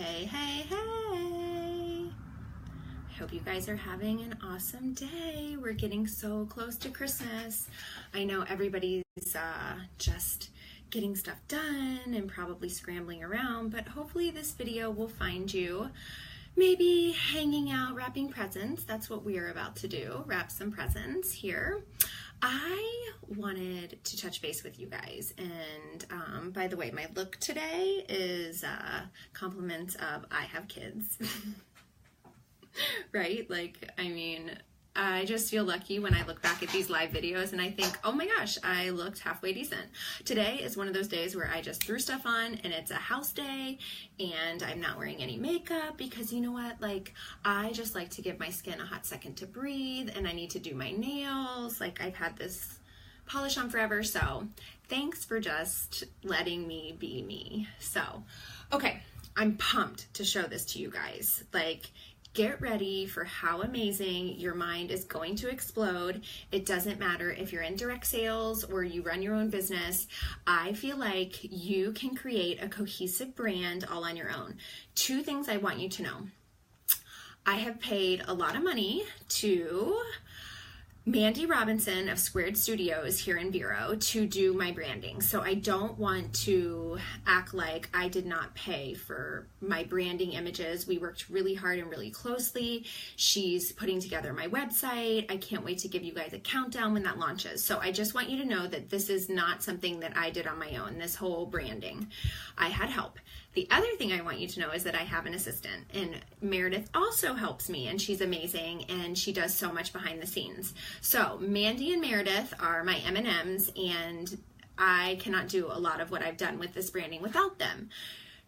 Hey, hey, hey. I hope you guys are having an awesome day. We're getting so close to Christmas. I know everybody's just getting stuff done and probably scrambling around, but hopefully this video will find you maybe hanging out, wrapping presents. That's what we are about to do, wrap some presents here. I wanted to touch base with you guys, and by the way, my look today is compliments of I have kids, right? Like, I mean, I just feel lucky when I look back at these live videos and I think, oh my gosh, I looked halfway decent. Today is one of those days where I just threw stuff on and it's a house day and I'm not wearing any makeup because you know what, like, I just like to give my skin a hot second to breathe, and I need to do my nails. Like, I've had this polish on forever, so thanks for just letting me be me. So, okay, I'm pumped to show this to you guys. Like, get ready for how amazing your mind is going to explode. It doesn't matter if you're in direct sales or you run your own business. I feel like you can create a cohesive brand all on your own. Two things I want you to know. I have paid a lot of money to Mandy Robinson of Squared Studios here in Vero to do my branding. So I don't want to act like I did not pay for my branding images. We worked really hard and really closely. She's putting together my website. I can't wait to give you guys a countdown when that launches. So I just want you to know that this is not something that I did on my own, this whole branding. I had help. The other thing I want you to know is that I have an assistant, and Meredith also helps me, and she's amazing, and she does so much behind the scenes. So Mandy and Meredith are my M&Ms, and I cannot do a lot of what I've done with this branding without them.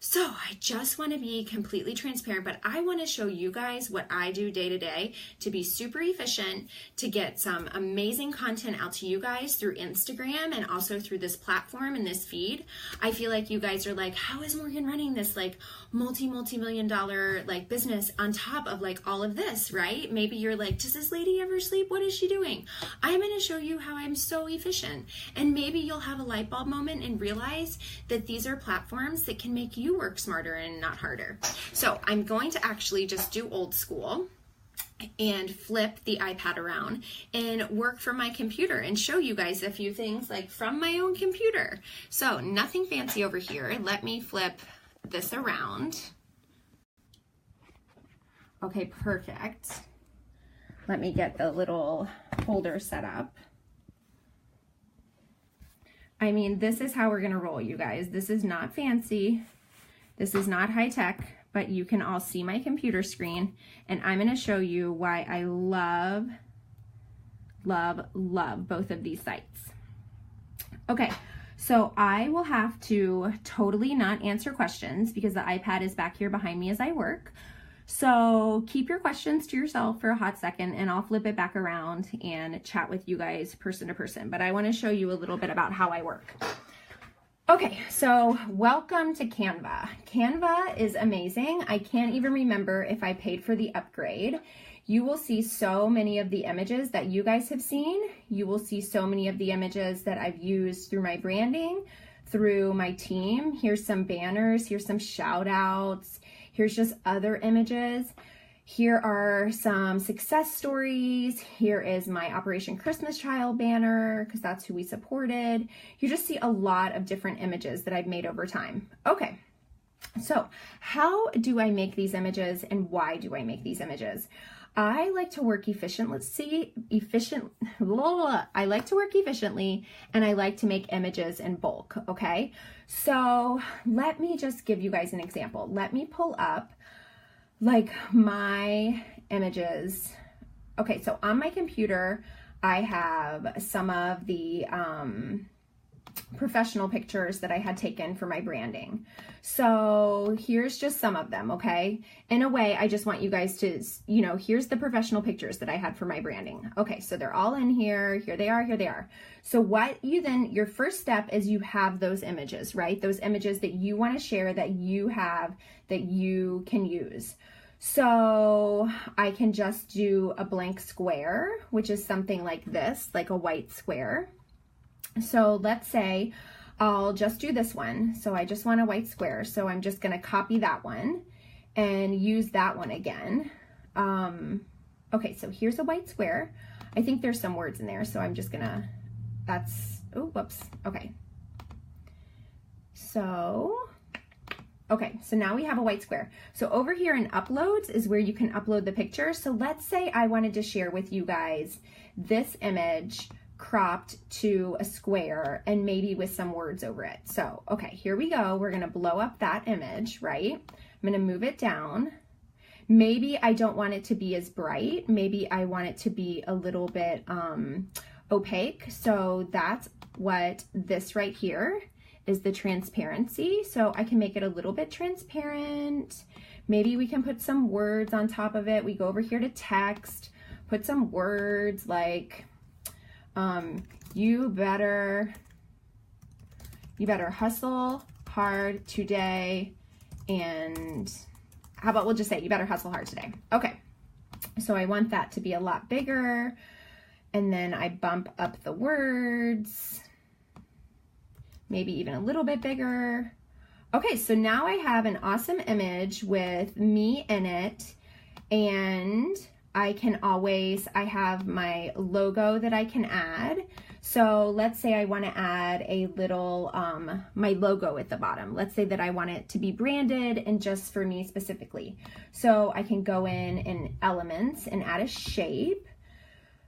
So I just want to be completely transparent, but I want to show you guys what I do day to day to be super efficient, to get some amazing content out to you guys through Instagram and also through this platform and this feed. I feel like you guys are like, how is Morgan running this like multi-million dollar like business on top of like all of this, right? Maybe you're like, does this lady ever sleep? What is she doing? I'm going to show you how I'm so efficient. And maybe you'll have a light bulb moment and realize that these are platforms that can make you work smarter and not harder. So I'm going to actually just do old school and flip the iPad around and work from my computer and show you guys a few things like from my own computer. So nothing fancy over here. Let me flip this around. Okay, perfect. Let me get the little holder set up. I mean, this is how we're gonna roll, you guys. This is not fancy. This is not high tech, but you can all see my computer screen, and I'm going to show you why I love both of these sites. Okay, so I will have to totally not answer questions because the iPad is back here behind me as I work. So keep your questions to yourself for a hot second, and I'll flip it back around and chat with you guys person to person. But I want to show you a little bit about how I work. Okay, so welcome to Canva. Canva is amazing. I can't even remember if I paid for the upgrade. You will see so many of the images that you guys have seen. You will see so many of the images that I've used through my branding, through my team. Here's some banners, here's some shout outs, here's just other images. Here are some success stories. Here is my Operation Christmas Child banner, because that's who we supported. You just see a lot of different images that I've made over time. Okay, so how do I make these images and why do I make these images? I like to work efficiently, I like to work efficiently, and I like to make images in bulk, okay? So let me just give you guys an example. Let me pull up like my images. Okay, so on my computer, I have some of the professional pictures that I had taken for my branding. So here's just some of them, okay? In a way, I just want you guys to, you know, here's the professional pictures that I had for my branding. Okay, so they're all in here. Here they are, here they are. So what you then, your first step is you have those images, right? Those images that you want to share, that you have, that you can use. So I can just do a blank square, which is something like this, like a white square. So let's say I'll just do this one. So I just want a white square. So I'm just going to copy that one. and use that one again. Okay, so here's a white square. I think there's some words in there, so I'm just gonna, oh, whoops, okay. So, okay, so now we have a white square. So over here in uploads is where you can upload the picture. So let's say I wanted to share with you guys this image cropped to a square and maybe with some words over it. So, okay, here we go. We're gonna blow up that image, right? I'm gonna move it down. Maybe I don't want it to be as bright. Maybe I want it to be a little bit opaque. So that's what this right here is, the transparency. So I can make it a little bit transparent. Maybe we can put some words on top of it. We go over here to text, put some words like, you better hustle hard today, and how about we'll just say you better hustle hard today. Okay, so I want that to be a lot bigger, and then I bump up the words, maybe even a little bit bigger. Okay, so now I have an awesome image with me in it, and I have my logo that I can add. So let's say I want to add a little, my logo at the bottom. Let's say that I want it to be branded and just for me specifically. So I can go in elements and add a shape.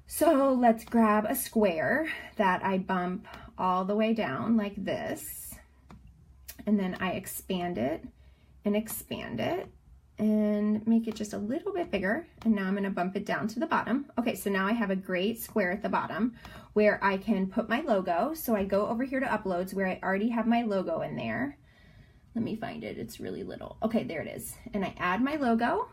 So let's grab a square that I bump all the way down like this. And then I expand it and make it just a little bit bigger. And now I'm going to bump it down to the bottom. Okay, so now I have a great square at the bottom where I can put my logo. So I go over here to uploads where I already have my logo in there. Let me find it. It's really little. Okay, there it is. And I add my logo,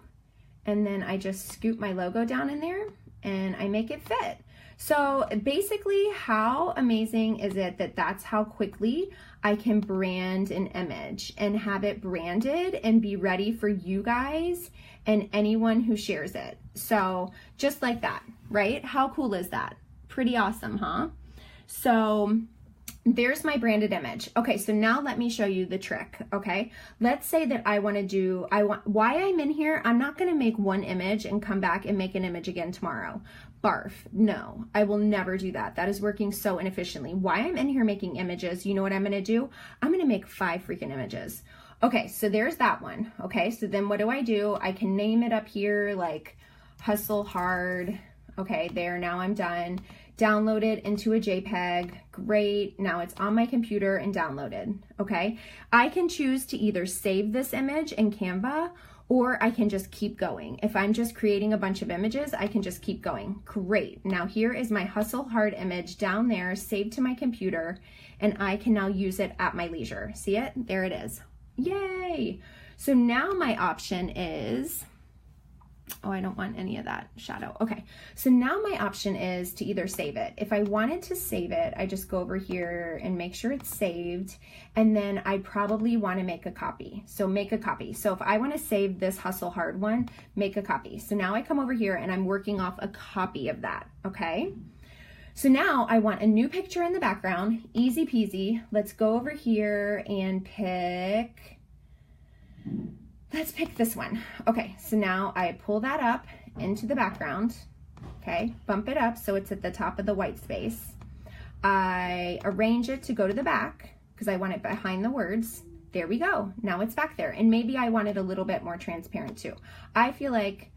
and then I just scoop my logo down in there and I make it fit. So basically, how amazing is it that that's how quickly I can brand an image and have it branded and be ready for you guys and anyone who shares it. So just like that, right? How cool is that? Pretty awesome, huh? So there's my branded image. Okay, so now let me show you the trick, okay? Let's say that why I'm in here, I'm not gonna make one image and come back and make an image again tomorrow. Barf, no, I will never do that. That is working so inefficiently. Why I'm in here making images, you know what I'm gonna do? I'm gonna make 5 freaking images. Okay, so there's that one, okay? So then what do? I can name it up here like hustle hard. Okay, there, now I'm done. Download it into a JPEG. Great, now it's on my computer and downloaded, okay? I can choose to either save this image in Canva or I can just keep going. If I'm just creating a bunch of images, I can just keep going. Great, now here is my hustle hard image down there, saved to my computer, and I can now use it at my leisure. See it? There it is. Yay! So now my option is, oh, I don't want any of that shadow. Okay, so now my option is to either save it. If I wanted to save it, I just go over here and make sure it's saved, and then I probably want to make a copy. So make a copy. So if I want to save this hustle hard one, make a copy. So now I come over here and I'm working off a copy of that, okay? So now I want a new picture in the background, easy peasy. Let's go over here and let's pick this one. Okay, so now I pull that up into the background, okay, bump it up so it's at the top of the white space. I arrange it to go to the back because I want it behind the words. There we go, now it's back there. And maybe I want it a little bit more transparent too. I feel like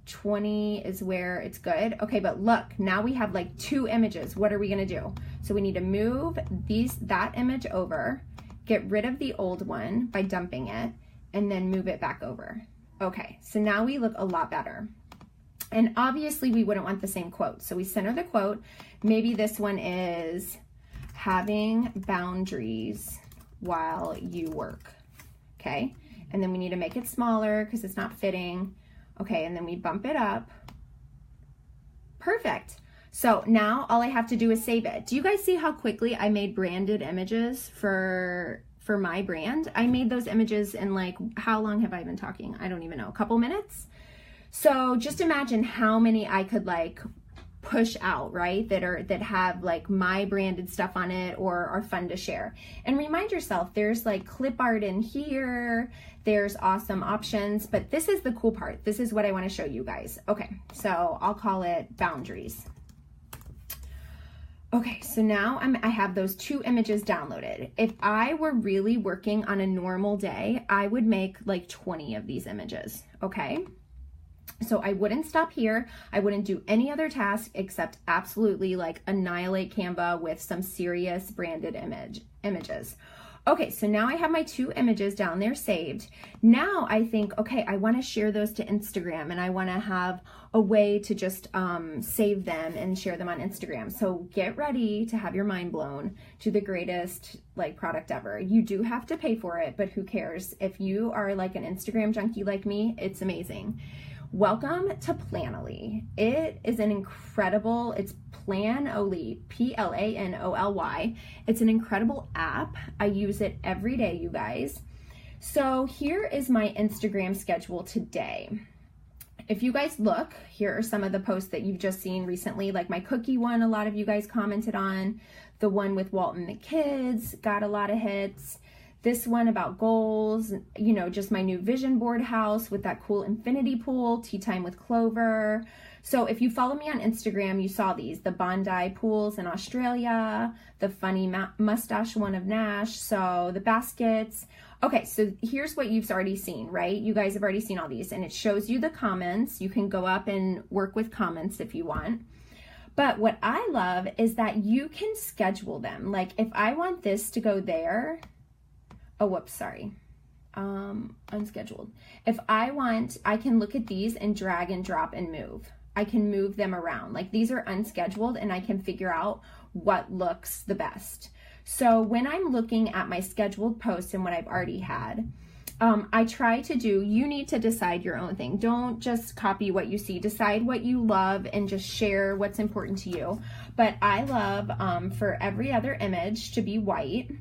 20 is where it's good. Okay, but look, now we have like 2 images. What are we gonna do? So we need to move that image over, get rid of the old one by dumping it, and then move it back over. Okay, so now we look a lot better. And obviously we wouldn't want the same quote. So we center the quote. Maybe this one is having boundaries while you work, okay? And then we need to make it smaller because it's not fitting. Okay, and then we bump it up. Perfect. So now all I have to do is save it. Do you guys see how quickly I made branded images for my brand? I made those images in like, how long have I been talking? I don't even know, a couple minutes. So just imagine how many I could like push out, right? That have like my branded stuff on it or are fun to share. And remind yourself, there's like clip art in here, there's awesome options, but this is the cool part. This is what I want to show you guys. Okay, so I'll call it boundaries. Okay, so now I have those 2 images downloaded. If I were really working on a normal day, I would make like 20 of these images, okay? So I wouldn't stop here. I wouldn't do any other task except absolutely like annihilate Canva with some serious branded images. Okay, so now I have my 2 images down there saved. Now I think, okay, I want to share those to Instagram, and I want to have a way to just save them and share them on Instagram. So get ready to have your mind blown to the greatest like product ever. You do have to pay for it, but who cares? If you are like an Instagram junkie like me, it's amazing. Welcome to Planoly. It is an incredible, it's Planoly, Planoly. It's an incredible app. I use it every day, you guys. So here is my Instagram schedule today. If you guys look, here are some of the posts that you've just seen recently, like my cookie one, a lot of you guys commented on. The one with Walt and the kids got a lot of hits. This one about goals, you know, just my new vision board house with that cool infinity pool, tea time with Clover. So if you follow me on Instagram, you saw these, the Bondi pools in Australia, the funny mustache one of Nash, so the baskets. Okay, so here's what you've already seen, right? You guys have already seen all these, and it shows you the comments. You can go up and work with comments if you want. But what I love is that you can schedule them. Like if I want this to go there, oh, whoops, sorry. Unscheduled. If I want, I can look at these and drag and drop and move. I can move them around. Like these are unscheduled and I can figure out what looks the best. So when I'm looking at my scheduled posts and what I've already had, I try to do, you need to decide your own thing. Don't just copy what you see. Decide what you love and just share what's important to you. But I love for every other image to be white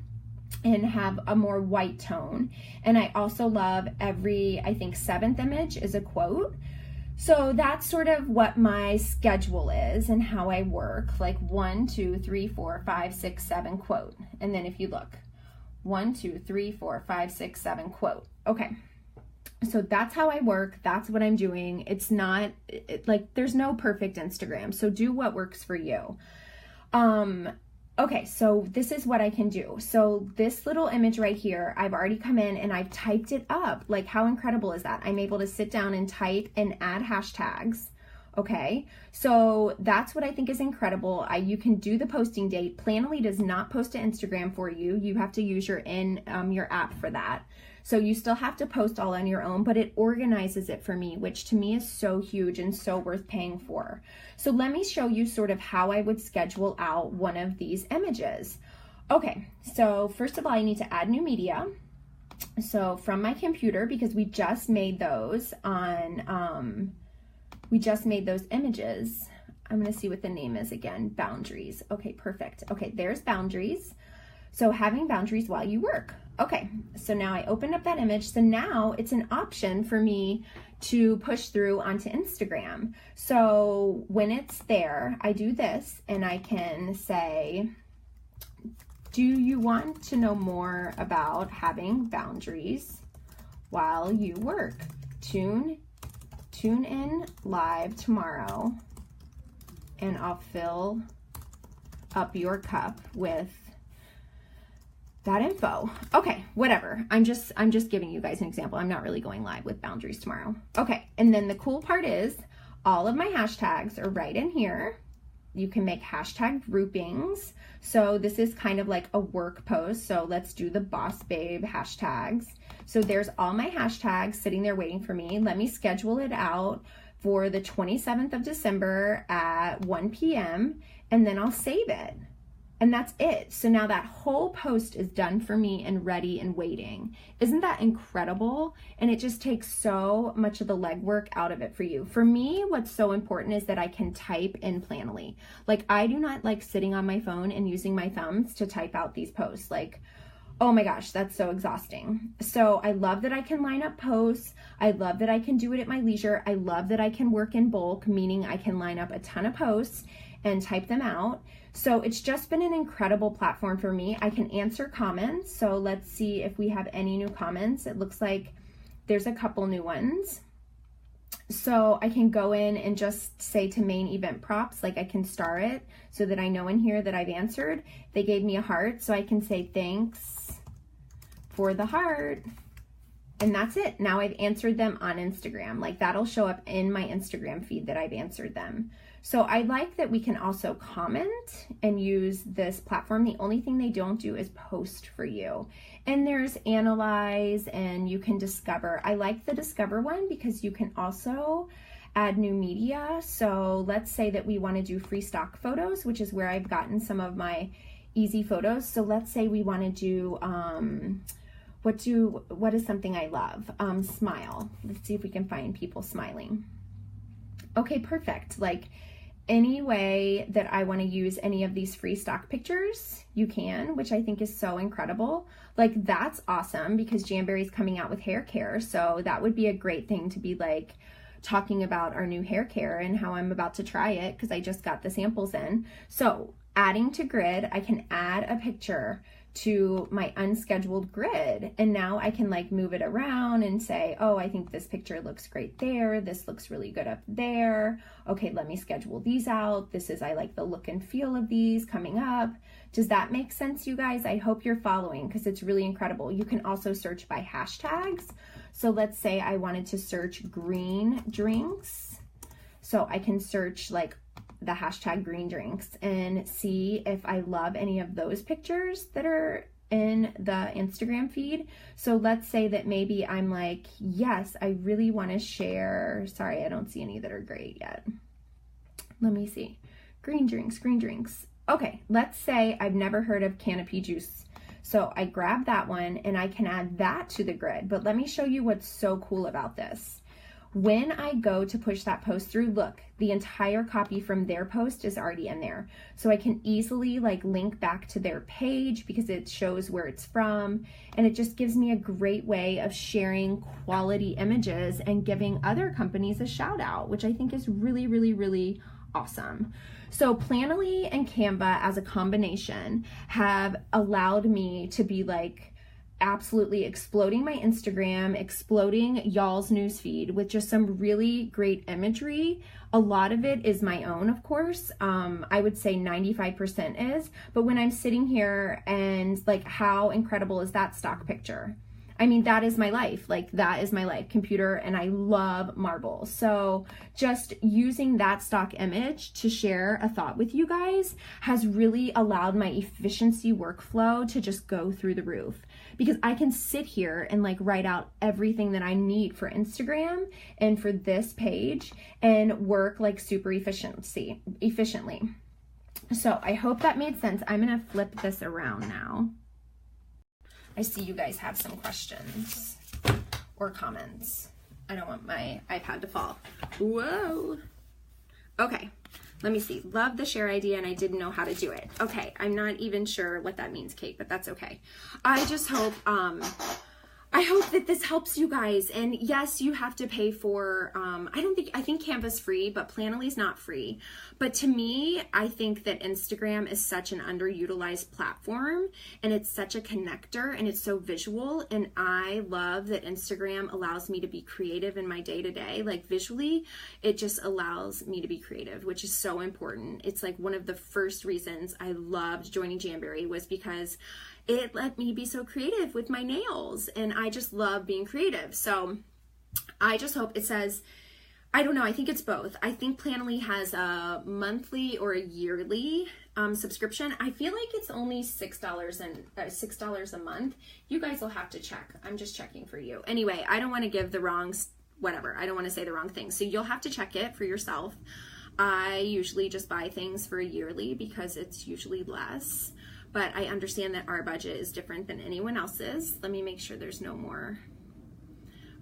and have a more white tone. And I also love every, I think 7th image is a quote. So that's sort of what my schedule is and how I work, like 1, 2, 3, 4, 5, 6, 7 quote. And then if you look, 1, 2, 3, 4, 5, 6, 7 quote. Okay. So that's how I work. That's what I'm doing. It's not like there's no perfect Instagram. So do what works for you. Okay, so this is what I can do. So this little image right here, I've already come in and I've typed it up. Like how incredible is that? I'm able to sit down and type and add hashtags. Okay, so that's what I think is incredible. You can do the posting date. Planoly does not post to Instagram for you. You have to use your app for that. So you still have to post all on your own, but it organizes it for me, which to me is so huge and so worth paying for. So let me show you sort of how I would schedule out one of these images. Okay, so first of all, I need to add new media. So from my computer, because we just made those on, we just made those images. I'm gonna see what the name is again, boundaries. Okay, perfect. Okay, there's boundaries. So having boundaries while you work. Okay, so now I opened up that image. So now it's an option for me to push through onto Instagram. So when it's there, I do this and I can say, do you want to know more about having boundaries while you work? Tune in live tomorrow and I'll fill up your cup with that info. Okay, whatever. I'm just giving you guys an example. I'm not really going live with boundaries tomorrow. Okay, and then the cool part is all of my hashtags are right in here. You can make hashtag groupings. So this is kind of like a work post. So let's do the boss babe hashtags. So there's all my hashtags sitting there waiting for me. Let me schedule it out for the 27th of December at 1 p.m. and then I'll save it. And that's it. So now that whole post is done for me and ready and waiting. Isn't that incredible? And it just takes so much of the legwork out of it for you. For me, what's so important is that I can type in Planoly. Like I do not like sitting on my phone and using my thumbs to type out these posts. Like, Oh my gosh, that's so exhausting. So I love that I can line up posts. I love that I can do it at my leisure. I love that I can work in bulk, meaning I can line up a ton of posts and type them out. So it's just been an incredible platform for me. I can answer comments. So let's see if we have any new comments. It looks like there's a couple new ones. So I can go in and just say to main event props, like I can star it so that I know in here that I've answered. They gave me a heart, so I can say thanks for the heart. And that's it. Now I've answered them on Instagram. Like that'll show up in my Instagram feed that I've answered them. So I like that we can also comment and use this platform. The only thing they don't do is post for you. And there's analyze and you can discover. I like the discover one because you can also add new media. So let's say that we want to do free stock photos, which is where I've gotten some of my easy photos. So let's say we want to do, what is something I love? Smile. Let's see if we can find people smiling. Okay, perfect. Like any way that I want to use any of these free stock pictures, you can, which I think is so incredible. Like that's awesome because Jamberry's coming out with hair care. So that would be a great thing to be like talking about our new hair care and how I'm about to try it because I just got the samples in. So adding to grid, I can add a picture to my unscheduled grid. And now I can like move it around and say, oh, I think this picture looks great there. This looks really good up there. Okay, let me schedule these out. I like the look and feel of these coming up. Does that make sense, you guys? I hope you're following because it's really incredible. You can also search by hashtags. So let's say I wanted to search green drinks. So I can search like the hashtag green drinks and see if I love any of those pictures that are in the Instagram feed. So let's say that maybe I'm like, yes, I really want to share. Sorry, I don't see any that are great yet. Let me see. Green drinks, green drinks. Okay, let's say I've never heard of Canopy Juice. So I grab that one and I can add that to the grid. But let me show you what's so cool about this. When I go to push that post through, look, the entire copy from their post is already in there. So I can easily like link back to their page because it shows where it's from. And it just gives me a great way of sharing quality images and giving other companies a shout out, which I think is really, really, really awesome. So Planoly and Canva as a combination have allowed me to be like, absolutely exploding my Instagram, exploding y'all's newsfeed with just some really great imagery. A lot of it is my own, of course. I would say 95% is, but when I'm sitting here and like, how incredible is that stock picture? I mean, that is my life. Like that is my life, computer, and I love marble. So just using that stock image to share a thought with you guys has really allowed my efficiency workflow to just go through the roof because I can sit here and like write out everything that I need for Instagram and for this page and work like super efficiently. So I hope that made sense. I'm gonna flip this around now. I see you guys have some questions or comments. I don't want my iPad to fall. Whoa. Okay, let me see. Love the share idea and I didn't know how to do it. Okay, I'm not even sure what that means, Kate, but that's okay. I just hope, I hope that this helps you guys. And yes, you have to pay for, I think Canva's free, but Planoly's not free. But to me, I think that Instagram is such an underutilized platform and it's such a connector and it's so visual. And I love that Instagram allows me to be creative in my day-to-day. Like visually, it just allows me to be creative, which is so important. It's like one of the first reasons I loved joining Jamberry was because it let me be so creative with my nails and I just love being creative. So I just hope it says, I don't know, I think it's both. I think Planoly has a monthly or a yearly subscription. I feel like it's only $6 a month. You guys will have to check. I'm just checking for you. Anyway, I don't want to give the wrong, whatever. I don't want to say the wrong thing. So you'll have to check it for yourself. I usually just buy things for a yearly because it's usually less. But I understand that our budget is different than anyone else's. Let me make sure there's no more.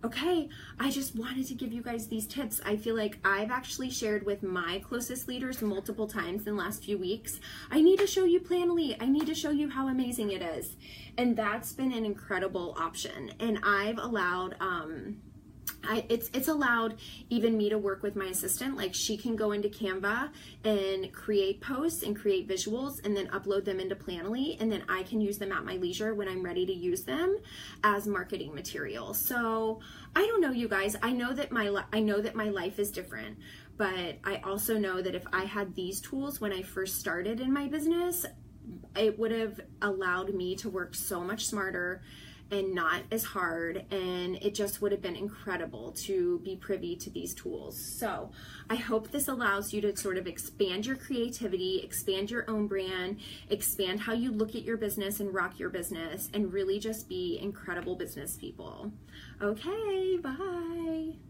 Okay, I just wanted to give you guys these tips. I feel like I've actually shared with my closest leaders multiple times in the last few weeks. I need to show you Planoly. I need to show you how amazing it is. And that's been an incredible option. And I've allowed, it's allowed even me to work with my assistant. Like, she can go into Canva and create posts and create visuals and then upload them into Planoly, and then I can use them at my leisure when I'm ready to use them as marketing material. So I don't know, you guys, I know that my life is different, but I also know that if I had these tools when I first started in my business, it would have allowed me to work so much smarter and not as hard, and it just would have been incredible to be privy to these tools. So I hope this allows you to sort of expand your creativity, expand your own brand, expand how you look at your business and rock your business, and really just be incredible business people. Okay, bye.